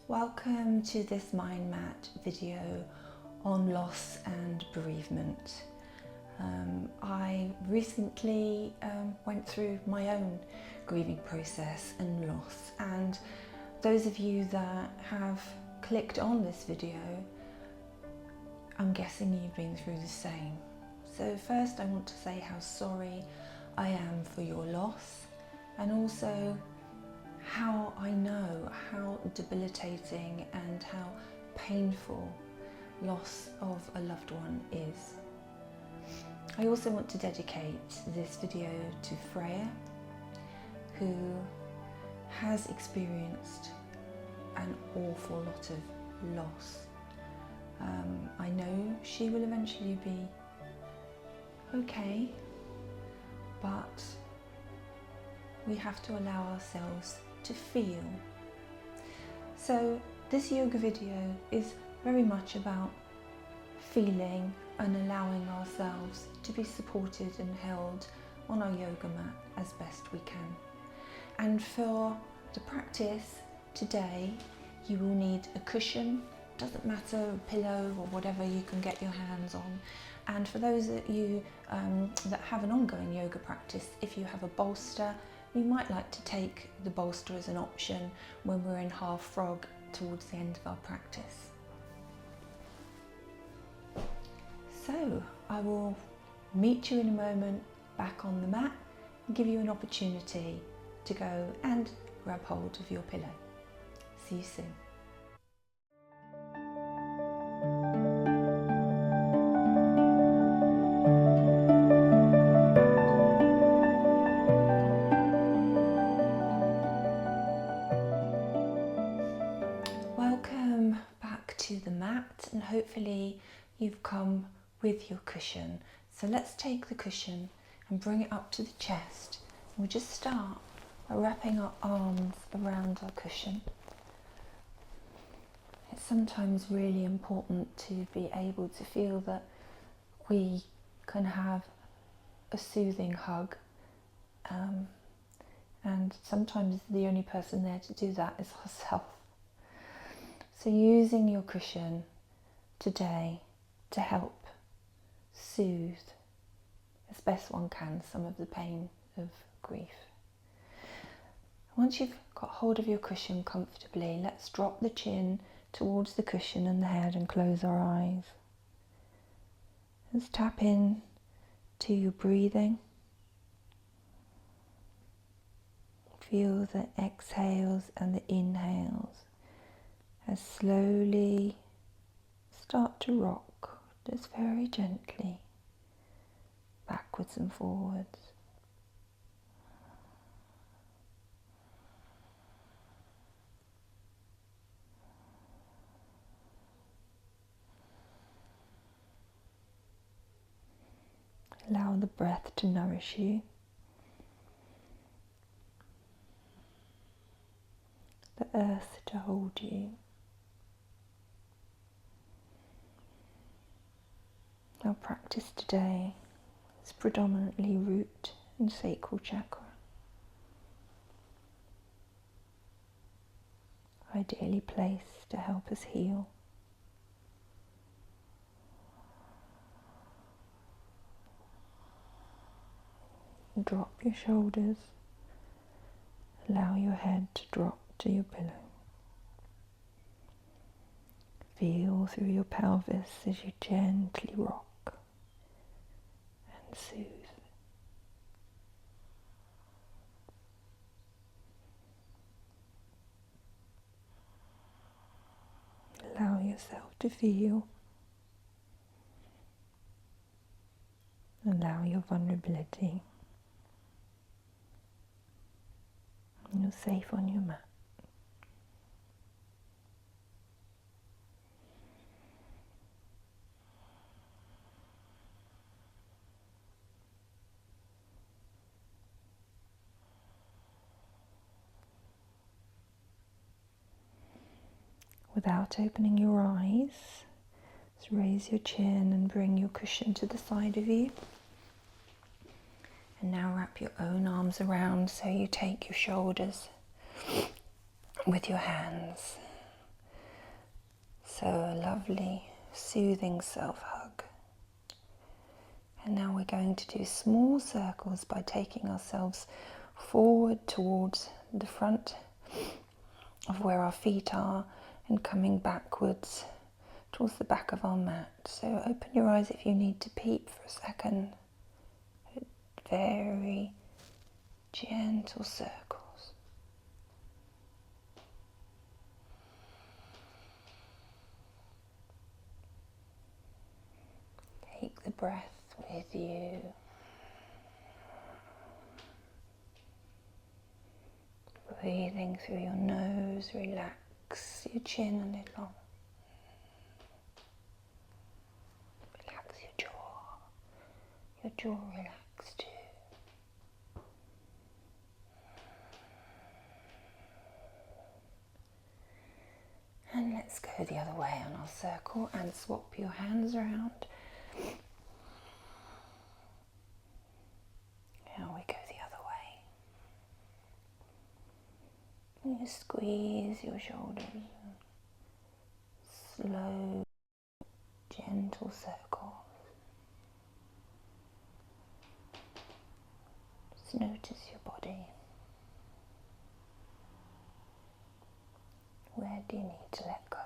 Welcome to this mind mat video on loss and bereavement. I recently went through my own grieving process and loss, and those of you that have clicked on this video, I'm guessing you've been through the same. So first I want to say how sorry I am for your loss, and also how I know how debilitating and how painful loss of a loved one is. I also want to dedicate this video to Freya, who has experienced an awful lot of loss. I know she will eventually be okay, but we have to allow ourselves to feel. So this yoga video is very much about feeling and allowing ourselves to be supported and held on our yoga mat as best we can. And for the practice today, you will need a cushion, doesn't matter, a pillow or whatever you can get your hands on. And for those of you that have an ongoing yoga practice, if you have a bolster, you might like to take the bolster as an option when we're in half frog towards the end of our practice. So I will meet you in a moment back on the mat and give you an opportunity to go and grab hold of your pillow. See you soon. Welcome back to the mat, and hopefully you've come with your cushion. So let's take the cushion and bring it up to the chest. We'll just start by wrapping our arms around our cushion. It's sometimes really important to be able to feel that we can have a soothing hug, and sometimes the only person there to do that is ourselves. So using your cushion today to help soothe as best one can some of the pain of grief. Once you've got hold of your cushion comfortably, let's drop the chin towards the cushion and the head and close our eyes. Let's tap in to your breathing. Feel the exhales and the inhales as slowly start to rock, just very gently, backwards and forwards. Allow the breath to nourish you. The earth to hold you. Our practice today is predominantly root and sacral chakra, ideally placed to help us heal. Drop your shoulders, allow your head to drop to your pillow. Feel through your pelvis as you gently rock and soothe. Allow yourself to feel. Allow your vulnerability. You're safe on your mat. Without opening your eyes, just raise your chin and bring your cushion to the side of you. And now wrap your own arms around, so you take your shoulders with your hands So a lovely, soothing self-hug. And now we're going to do small circles by taking ourselves forward towards the front of where our feet are and coming backwards towards the back of our mat. So open your eyes if you need to peep for a second. Very gentle circles. Take the breath with you. Breathing through your nose, relax your chin a little. Relax your jaw relaxed too. And let's go the other way on our circle and swap your hands around. Now we go the other way. You squeeze your shoulders. Slow, gentle circles. Just notice your body. Where do you need to let go?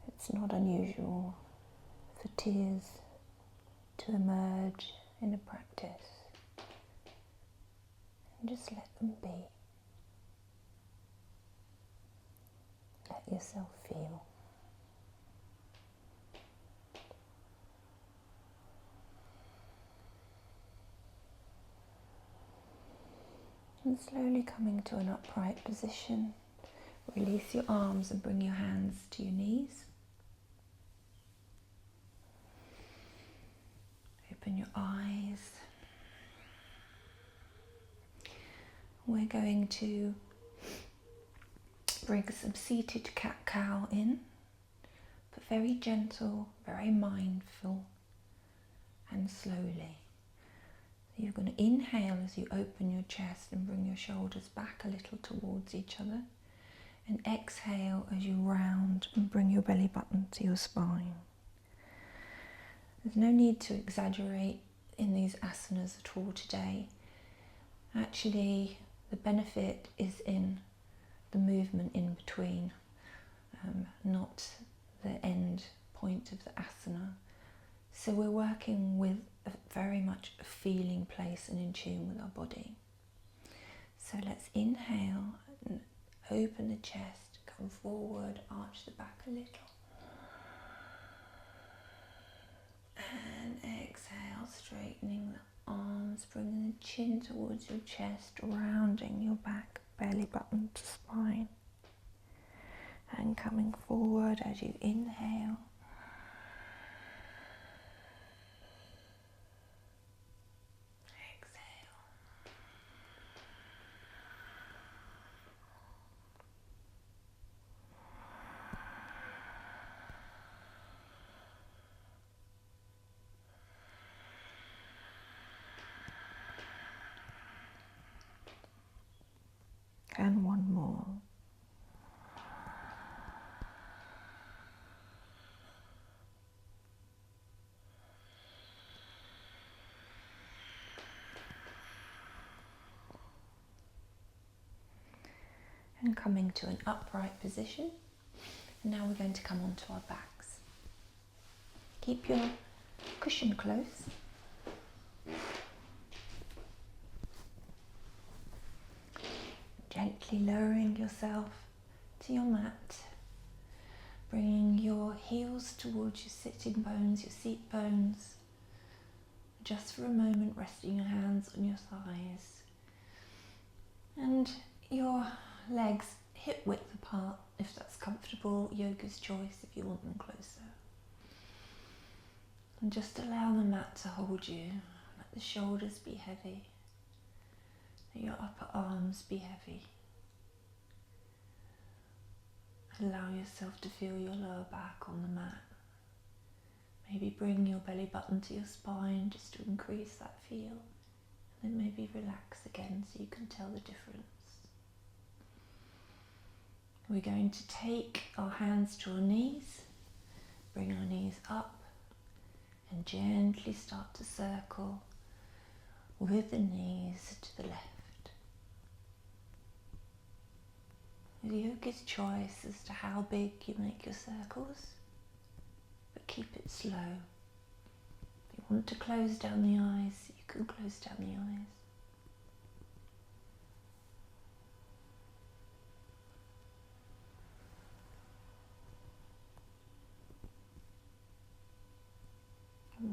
It's not unusual for tears to emerge in a practice. And just let them be. Let yourself feel. And slowly coming to an upright position, release your arms and bring your hands to your knees. Open your eyes. We're going to bring some seated cat-cow in, but very gentle, very mindful and slowly. You're going to inhale as you open your chest and bring your shoulders back a little towards each other, and exhale as you round and bring your belly button to your spine. There's no need to exaggerate in these asanas at all today. Actually, the benefit is in the movement in between, not the end point of the asana. So we're working with very much a feeling place and in tune with our body. So let's inhale and open the chest, come forward, arch the back a little. And exhale, straightening the arms, bringing the chin towards your chest, rounding your back, belly button to spine. And coming forward as you inhale. And one more. And coming to an upright position. And now we're going to come onto our backs. Keep your cushion close. Gently lowering yourself to your mat, bringing your heels towards your sitting bones, your seat bones. Just for a moment, resting your hands on your thighs and your legs hip width apart if that's comfortable. Yoga's choice if you want them closer. And just allow the mat to hold you. Let the shoulders be heavy. Let your upper arms be heavy. Allow yourself to feel your lower back on the mat. Maybe bring your belly button to your spine just to increase that feel. And then maybe relax again so you can tell the difference. We're going to take our hands to our knees, bring our knees up and gently start to circle with the knees to the left. The yogi's choice as to how big you make your circles, but keep it slow. If you want to close down the eyes, you can close down the eyes.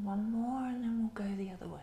One more and then we'll go the other way.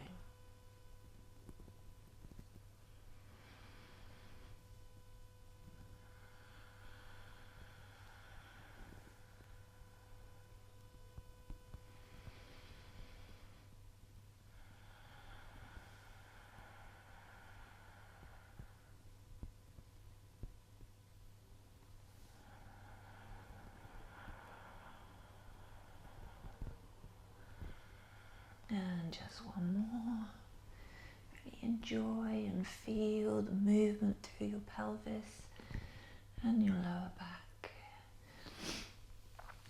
And just one more. Really enjoy and feel the movement through your pelvis and your lower back.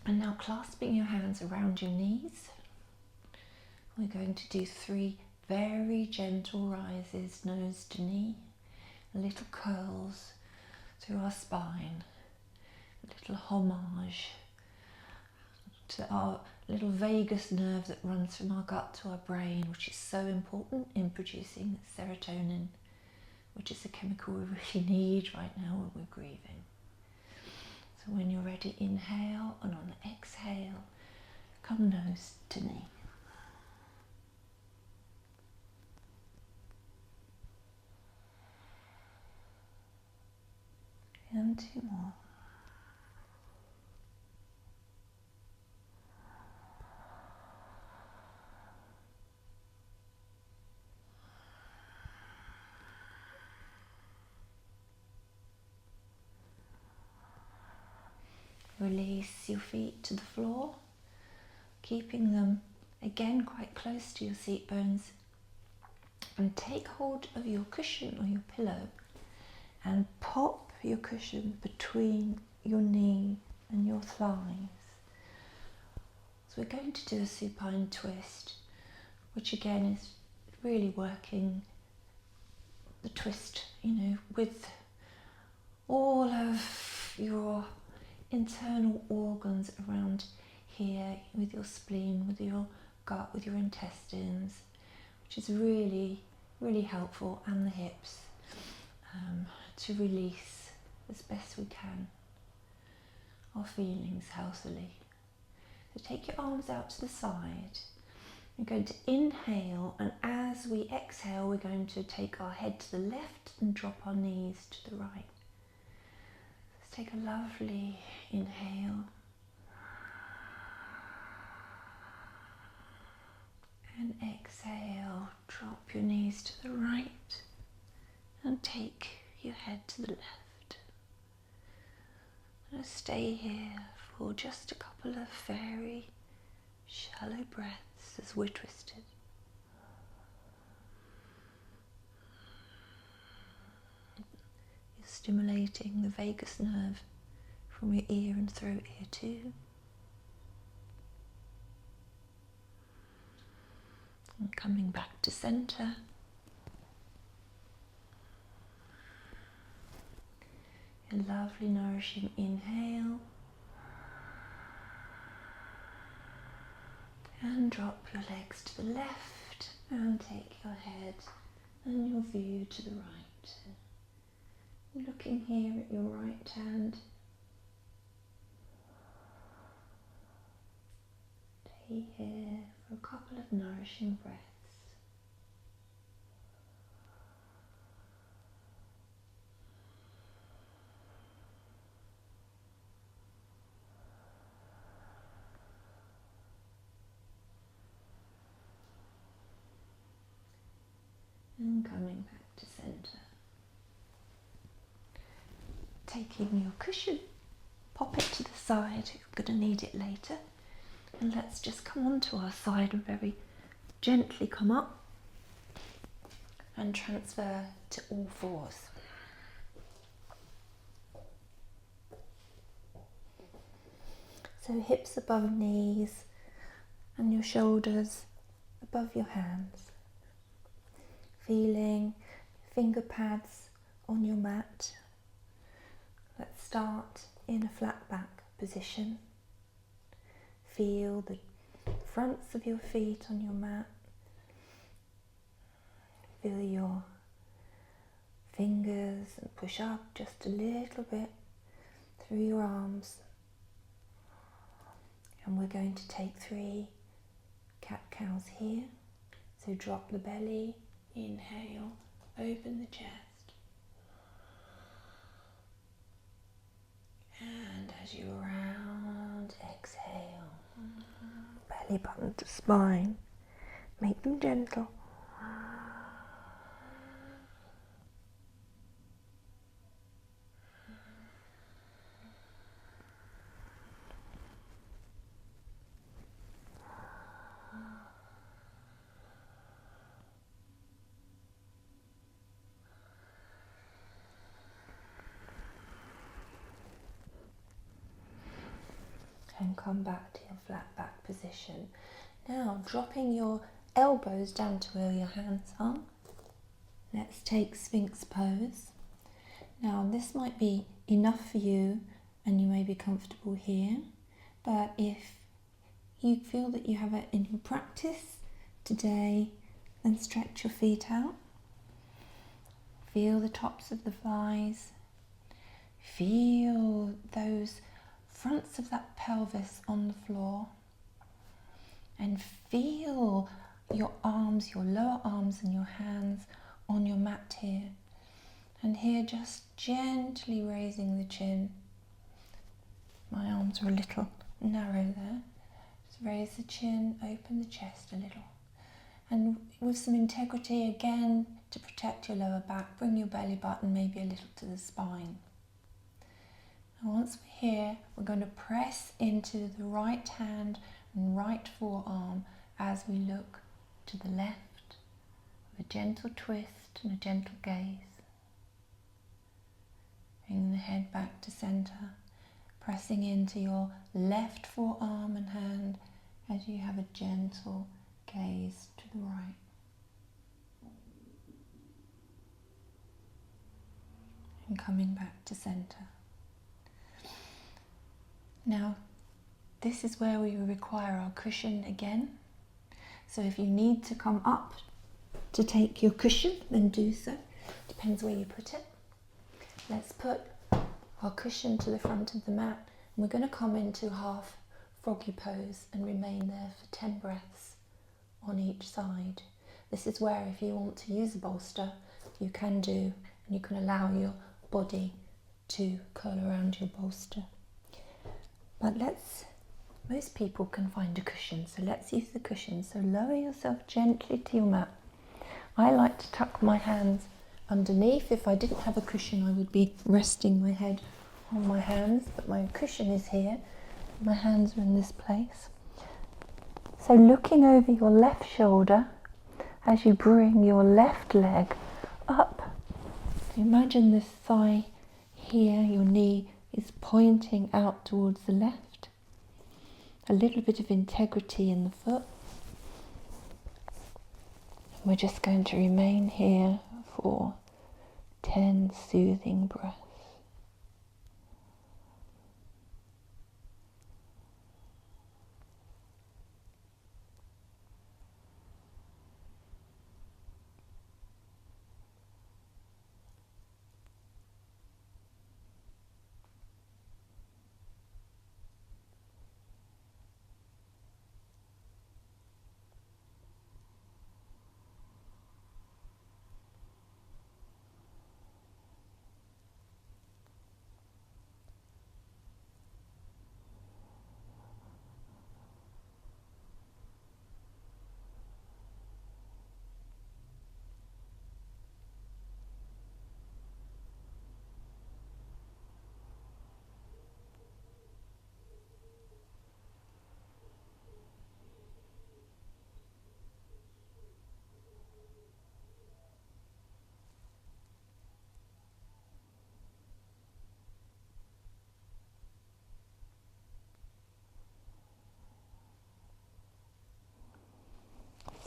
And now clasping your hands around your knees, we're going to do 3 very gentle rises, nose to knee, little curls through our spine, little homage to our little vagus nerve that runs from our gut to our brain, which is so important in producing serotonin, which is a chemical we really need right now when we're grieving. So when you're ready, inhale, and on the exhale, come nose to knee. And 2 more. Release your feet to the floor, keeping them again quite close to your seat bones, and take hold of your cushion or your pillow and pop your cushion between your knee and your thighs. So we're going to do a supine twist, which again is really working the twist, with all of your internal organs around here, with your spleen, with your gut, with your intestines, which is really, really helpful, and the hips, to release as best we can our feelings healthily. So take your arms out to the side. We're going to inhale, and as we exhale, we're going to take our head to the left and drop our knees to the right. Let's take a lovely inhale. And exhale, drop your knees to the right and take your head to the left. And stay here for just a couple of very shallow breaths as we're twisted. You're stimulating the vagus nerve from your ear and throat here too. And coming back to center. A lovely nourishing inhale. And drop your legs to the left and take your head and your view to the right. Looking here at your right hand. Stay here for a couple of nourishing breaths. And coming back to center. Taking your cushion, pop it to the side, you're going to need it later. And let's just come onto our side and very gently come up and transfer to all fours. So hips above knees and your shoulders above your hands. Feeling finger pads on your mat. Let's start in a flat back position. Feel the fronts of your feet on your mat. Feel your fingers and push up just a little bit through your arms. And we're going to take 3 cat-cows here. So drop the belly, inhale, open the chest. And as you round, exhale. Belly button to spine. Make them gentle. And come back to your flat back position. Now dropping your elbows down to where your hands are. Let's take Sphinx pose. Now this might be enough for you and you may be comfortable here, but if you feel that you have it in your practice today, then stretch your feet out. Feel the tops of the thighs. Feel those fronts of that pelvis on the floor, and feel your arms, your lower arms and your hands on your mat here. And here just gently raising the chin. My arms are a little narrow there. Just raise the chin, open the chest a little. And with some integrity again to protect your lower back, bring your belly button maybe a little to the spine. And once we're here, we're going to press into the right hand and right forearm as we look to the left with a gentle twist and a gentle gaze. Bring the head back to center, pressing into your left forearm and hand as you have a gentle gaze to the right. And coming back to center. Now, this is where we require our cushion again. So if you need to come up to take your cushion, then do so. Depends where you put it. Let's put our cushion to the front of the mat. And we're going to come into half froggy pose and remain there for 10 breaths on each side. This is where if you want to use a bolster, you can do, and you can allow your body to curl around your bolster. But most people can find a cushion, so let's use the cushion. So lower yourself gently to your mat. I like to tuck my hands underneath. If I didn't have a cushion, I would be resting my head on my hands, but my cushion is here. My hands are in this place. So looking over your left shoulder as you bring your left leg up. Imagine this thigh here, your knee is pointing out towards the left. A little bit of integrity in the foot. We're just going to remain here for 10 soothing breaths.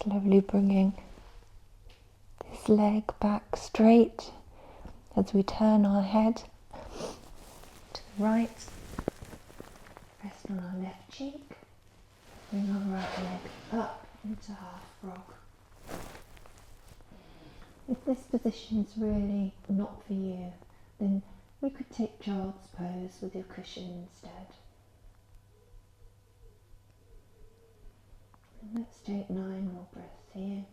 Slowly bringing this leg back straight as we turn our head to the right. Rest on our left cheek. Bring our right leg up into half frog. If this position is really not for you, then we could take child's pose with your cushion instead. And let's take 9 more breaths here.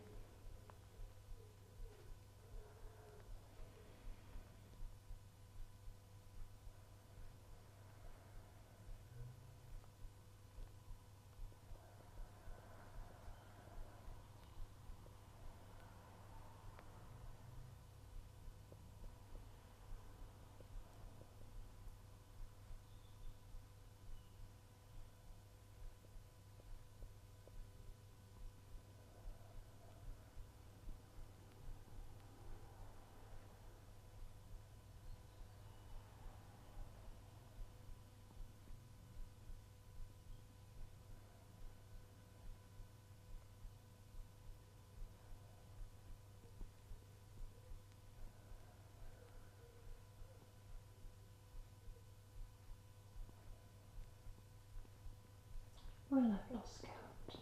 Well, I've lost count.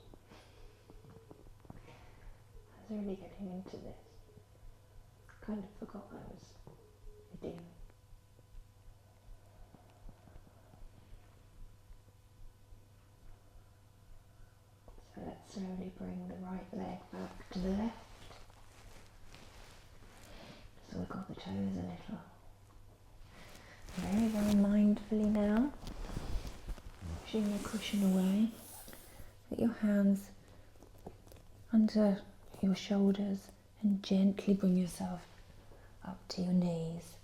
I was really getting into this. Kind of forgot I was videoing. So let's slowly bring the right leg back to the left. So we've got the toes a little. Very, very mindfully now. Pushing your cushion away. Put your hands under your shoulders and gently bring yourself up to your knees.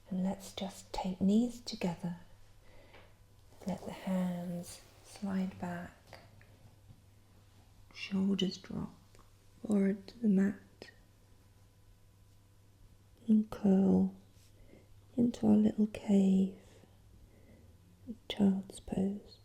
And let's just take knees together. Let the hands slide back. Shoulders drop forward to the mat. And curl into our little cave of child's pose.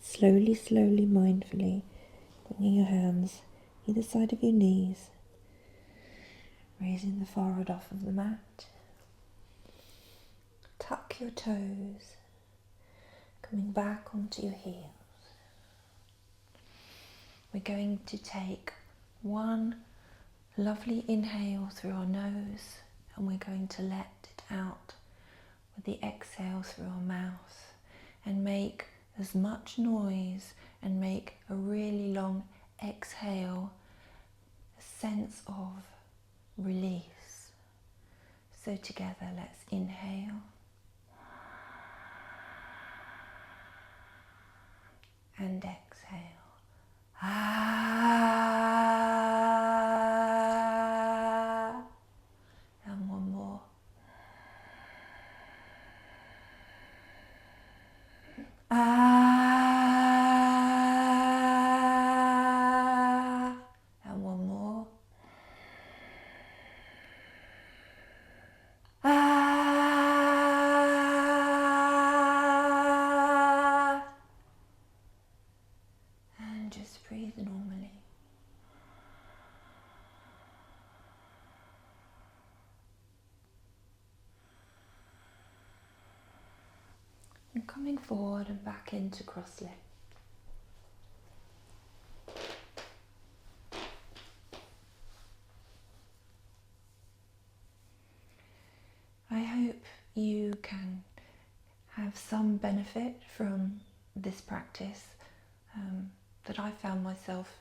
Slowly, slowly, mindfully, bringing your hands either side of your knees, raising the forehead off of the mat. Tuck your toes, coming back onto your heels. We're going to take one lovely inhale through our nose, and we're going to let it out with the exhale through our mouth, and make as much noise and make a really long exhale, a sense of release. So together, let's inhale and exhale. And one more. And one more. And just breathe normally. And coming forward and back into cross leg. I hope you can have some benefit from this practice that I found myself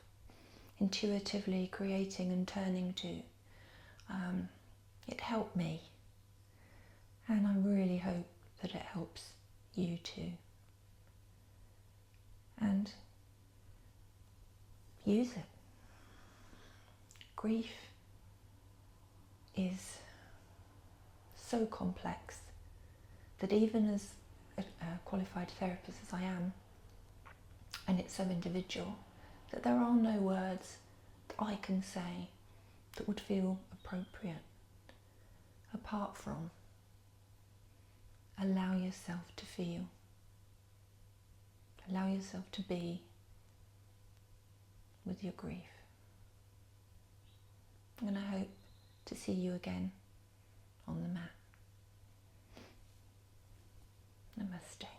intuitively creating and turning to. It helped me, and I really hope that it helps you too. and use it. Grief is so complex that even as a qualified therapist as I am, and it's so individual, that there are no words that I can say that would feel appropriate apart from allow yourself to feel, allow yourself to be with your grief. And I hope to see you again on the mat. Namaste.